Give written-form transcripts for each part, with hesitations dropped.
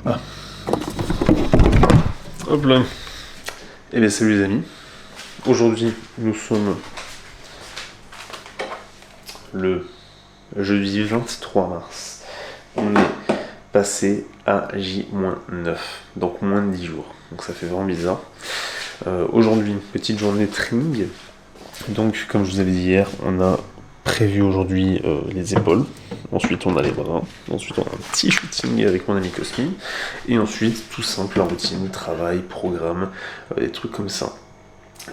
Ah. Hop là. Eh bien salut les amis. Aujourd'hui nous sommes le jeudi 23 mars. On est passé à J-9, donc moins de 10 jours. Donc ça fait vraiment bizarre. Aujourd'hui, petite journée training. Donc comme je vous avais dit hier, on a prévu aujourd'hui les épaules. Ensuite on a les bras. Ensuite on a un petit shooting avec mon ami Cosmin. Et ensuite tout simple, la routine, travail, programme, des trucs comme ça.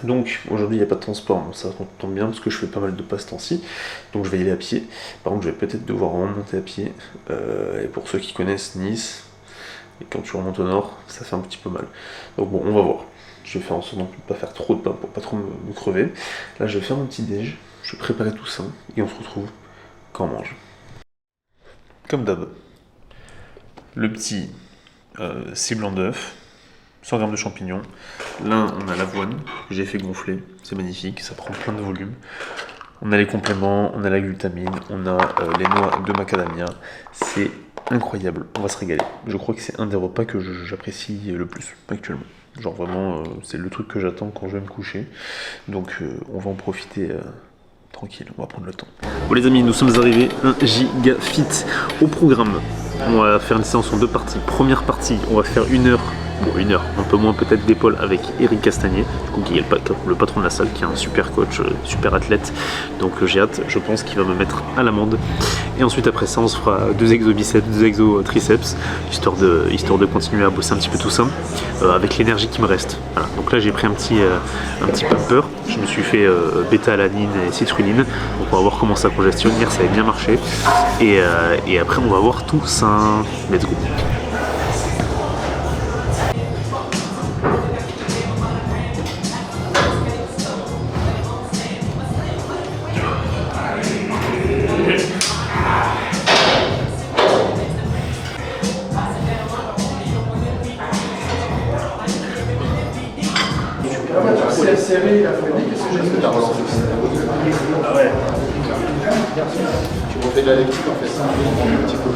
Donc aujourd'hui il n'y a pas de transport, bon, ça tombe bien parce que je fais pas mal de pas ce temps-ci, donc je vais y aller à pied. Par contre je vais peut-être devoir remonter à pied, et pour ceux qui connaissent Nice, et quand tu remontes au nord, ça fait un petit peu mal. Donc bon, on va voir. Je vais faire en sorte de ne pas faire trop de pas pour pas trop me crever. Là je vais faire mon petit déj, je vais préparer tout ça, et on se retrouve quand on mange. Comme d'hab, le petit cible en d'œuf, 100 g de champignons. Là, on a l'avoine que j'ai fait gonfler, c'est magnifique, ça prend plein de volume. On a les compléments, on a la glutamine, on a les noix de macadamia. C'est incroyable, on va se régaler. Je crois que c'est un des repas que j'apprécie le plus actuellement. Genre vraiment, c'est le truc que j'attends quand je vais me coucher. Donc on va en profiter tranquille, on va prendre le temps. Bon les amis, nous sommes arrivés, un giga fit au programme. On va faire une séance en deux parties. Première partie, on va faire 1 heure. Bon, 1 heure, un peu moins peut-être d'épaule avec Eric Castagnier, du coup, qui est le patron de la salle, qui est un super coach, super athlète. Donc j'ai hâte, je pense qu'il va me mettre à l'amende. Et ensuite après ça, on se fera 2 exos biceps, 2 exos triceps, histoire de continuer à bosser un petit peu tout ça, avec l'énergie qui me reste. Voilà. Donc là j'ai pris un petit pumper, je me suis fait bêta-alanine et citrulline. Donc on va voir comment ça congestionne. Hier ça avait bien marché. Et après on va voir tout ça. Let's go. C'est serré, il a fallu. Qu'est-ce que t'as ressenti? Ah ouais. Tu refais de la lecture, on fait ça un petit peu.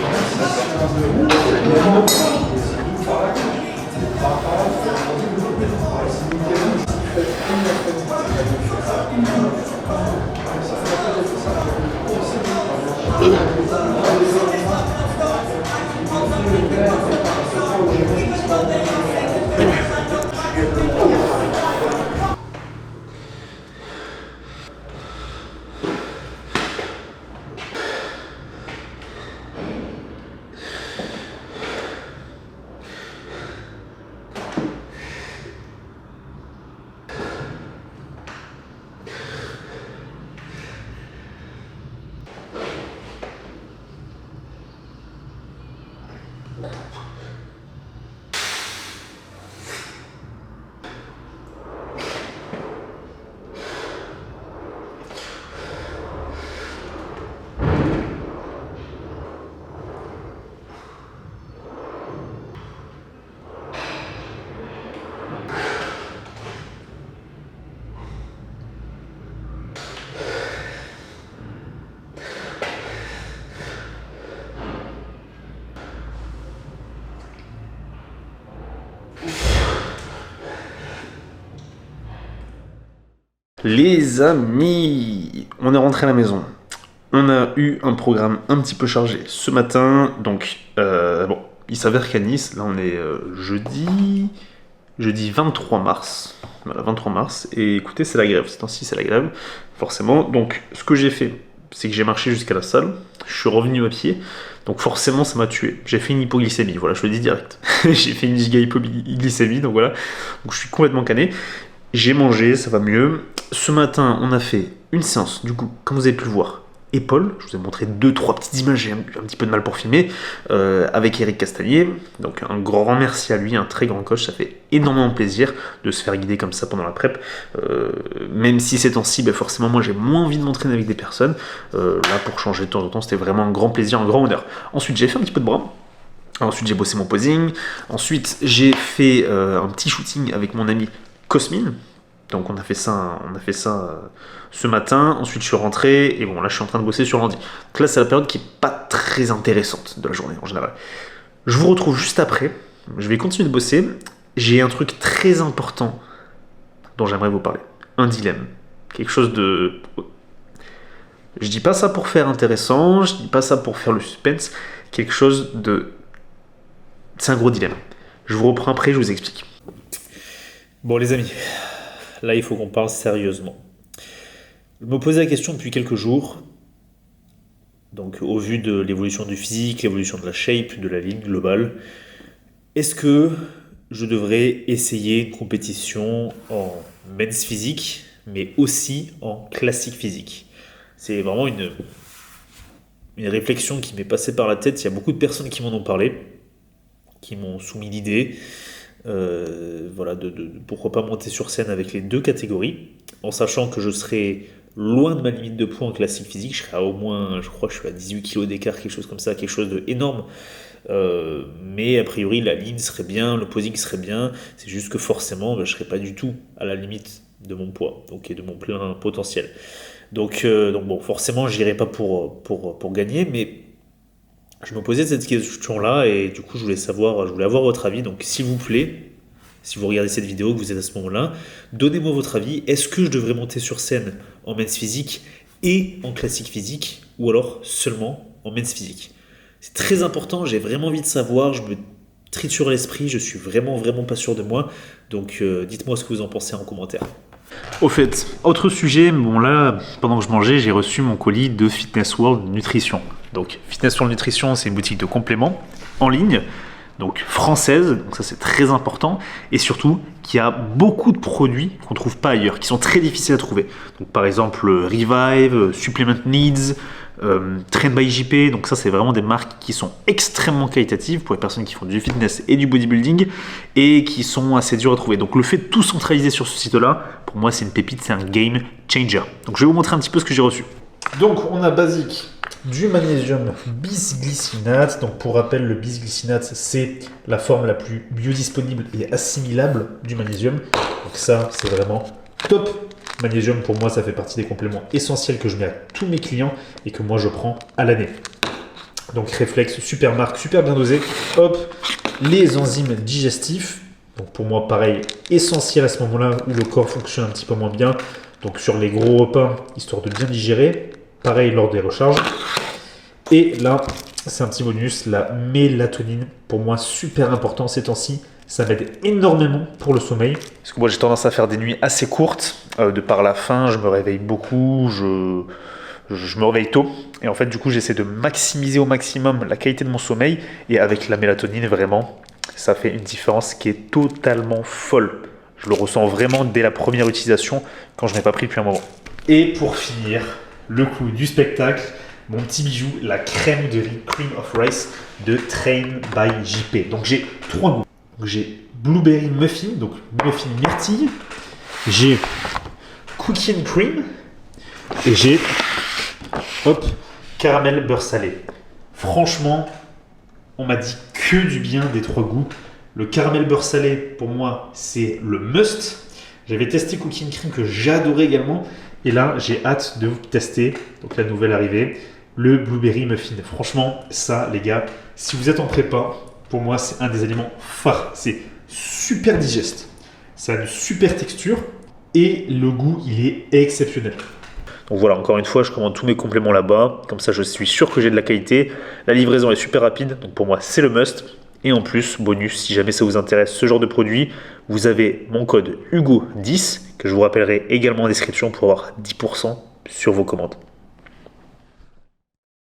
Les amis, on est rentré à la maison. On a eu un programme un petit peu chargé ce matin. Donc, bon, il s'avère qu'à Nice, là on est jeudi 23 mars. Voilà, 23 mars. Et écoutez, c'est la grève. Ces temps-ci, c'est la grève, forcément. Donc, ce que j'ai fait, c'est que j'ai marché jusqu'à la salle. Je suis revenu à pied. Donc, forcément, ça m'a tué. J'ai fait une hypoglycémie. Voilà, je le dis direct. J'ai fait une giga hypoglycémie. Donc, voilà. Donc, je suis complètement cané. J'ai mangé, ça va mieux. Ce matin, on a fait une séance, du coup, comme vous avez pu le voir, épaules. Je vous ai montré 2-3 petites images, j'ai un petit peu de mal pour filmer, avec Eric Castagnier. Donc un grand merci à lui, un très grand coach. Ça fait énormément plaisir de se faire guider comme ça pendant la prep. Même si ces temps-ci, ben forcément, moi j'ai moins envie de m'entraîner avec des personnes. Là, pour changer de temps en temps, c'était vraiment un grand plaisir, un grand honneur. Ensuite, j'ai fait un petit peu de bras. Ensuite, j'ai bossé mon posing. Ensuite, j'ai fait un petit shooting avec mon ami Cosmin. Donc on a fait ça ce matin. Ensuite je suis rentré et bon là je suis en train de bosser sur lundi. Donc là c'est la période qui est pas très intéressante de la journée en général. Je vous retrouve juste après je vais continuer de bosser. J'ai un truc très important dont j'aimerais vous parler. Un dilemme. Quelque chose de... Je dis pas ça pour faire intéressant, je dis pas ça pour faire le suspense. Quelque chose de... C'est un gros dilemme. Je vous reprends après, je vous explique. Bon les amis, là il faut qu'on parle sérieusement. Je me posais la question depuis quelques jours. Donc au vu de l'évolution du physique, l'évolution de la shape, de la ligne globale, est-ce que je devrais essayer une compétition en men's physique, mais aussi en classique physique? C'est vraiment une réflexion qui m'est passée par la tête. Il y a beaucoup de personnes qui m'en ont parlé, qui m'ont soumis l'idée, voilà, pourquoi pas monter sur scène avec les deux catégories, en sachant que je serai loin de ma limite de poids en classique physique. Je serai à au moins, je crois que je suis à 18 kg d'écart, quelque chose comme ça, quelque chose d'énorme. Mais a priori la ligne serait bien, le posing serait bien, c'est juste que forcément je ne serais pas du tout à la limite de mon poids, donc, et de mon plein potentiel. Donc bon, forcément j'irai pas pour gagner, mais je me posais cette question là et du coup je voulais avoir votre avis. Donc s'il vous plaît, si vous regardez cette vidéo, que vous êtes à ce moment-là, donnez-moi votre avis. Est-ce que je devrais monter sur scène en men's physique et en classique physique, ou alors seulement en men's physique? C'est très important, j'ai vraiment envie de savoir, je me triture l'esprit, je suis vraiment pas sûr de moi. Donc dites-moi ce que vous en pensez en commentaire. Au fait, autre sujet, bon là, pendant que je mangeais, j'ai reçu mon colis de Fitness World Nutrition. Donc Fitness World Nutrition, c'est une boutique de compléments en ligne, donc française, donc ça c'est très important, et surtout qu'il y a beaucoup de produits qu'on ne trouve pas ailleurs, qui sont très difficiles à trouver. Donc par exemple Revive, Supplement Needs, Train by JP, donc ça c'est vraiment des marques qui sont extrêmement qualitatives pour les personnes qui font du fitness et du bodybuilding et qui sont assez dures à trouver. Donc le fait de tout centraliser sur ce site-là, pour moi c'est une pépite, c'est un game changer. Donc je vais vous montrer un petit peu ce que j'ai reçu. Donc on a basique du magnésium bisglycinate. Donc pour rappel, le bisglycinate c'est la forme la plus biodisponible et assimilable du magnésium. Donc ça c'est vraiment top. Magnésium, pour moi, ça fait partie des compléments essentiels que je mets à tous mes clients et que moi, je prends à l'année. Donc, Réflexe, super marque, super bien dosé. Hop, les enzymes digestifs. Donc, pour moi, pareil, essentiel à ce moment-là où le corps fonctionne un petit peu moins bien. Donc, sur les gros repas, histoire de bien digérer. Pareil, lors des recharges. Et là, c'est un petit bonus, la mélatonine. Pour moi, super important ces temps-ci. Ça m'aide énormément pour le sommeil. Parce que moi, j'ai tendance à faire des nuits assez courtes. De par la faim, je me réveille beaucoup, je me réveille tôt. Et en fait, du coup, j'essaie de maximiser au maximum la qualité de mon sommeil. Et avec la mélatonine, vraiment, ça fait une différence qui est totalement folle. Je le ressens vraiment dès la première utilisation, quand je n'ai pas pris depuis un moment. Et pour finir, le clou du spectacle, mon petit bijou, la crème de riz Cream of Rice de Train by JP. Donc j'ai 3 goûts. J'ai Blueberry Muffin, donc muffin myrtille. J'ai Cookie and Cream. Et j'ai caramel beurre salé. Franchement, on m'a dit que du bien des 3 goûts. Le caramel beurre salé, pour moi, c'est le must. J'avais testé Cookie and Cream que j'adorais également. Et là, j'ai hâte de vous tester, donc la nouvelle arrivée, le Blueberry Muffin. Franchement, ça, les gars, si vous êtes en prépa, pour moi, c'est un des aliments phares. C'est super digeste. Ça a une super texture et le goût, il est exceptionnel. Donc voilà, encore une fois, je commande tous mes compléments là-bas. Comme ça, je suis sûr que j'ai de la qualité. La livraison est super rapide. Donc pour moi, c'est le must. Et en plus, bonus, si jamais ça vous intéresse ce genre de produit, vous avez mon code HUGO10 que je vous rappellerai également en description pour avoir 10% sur vos commandes.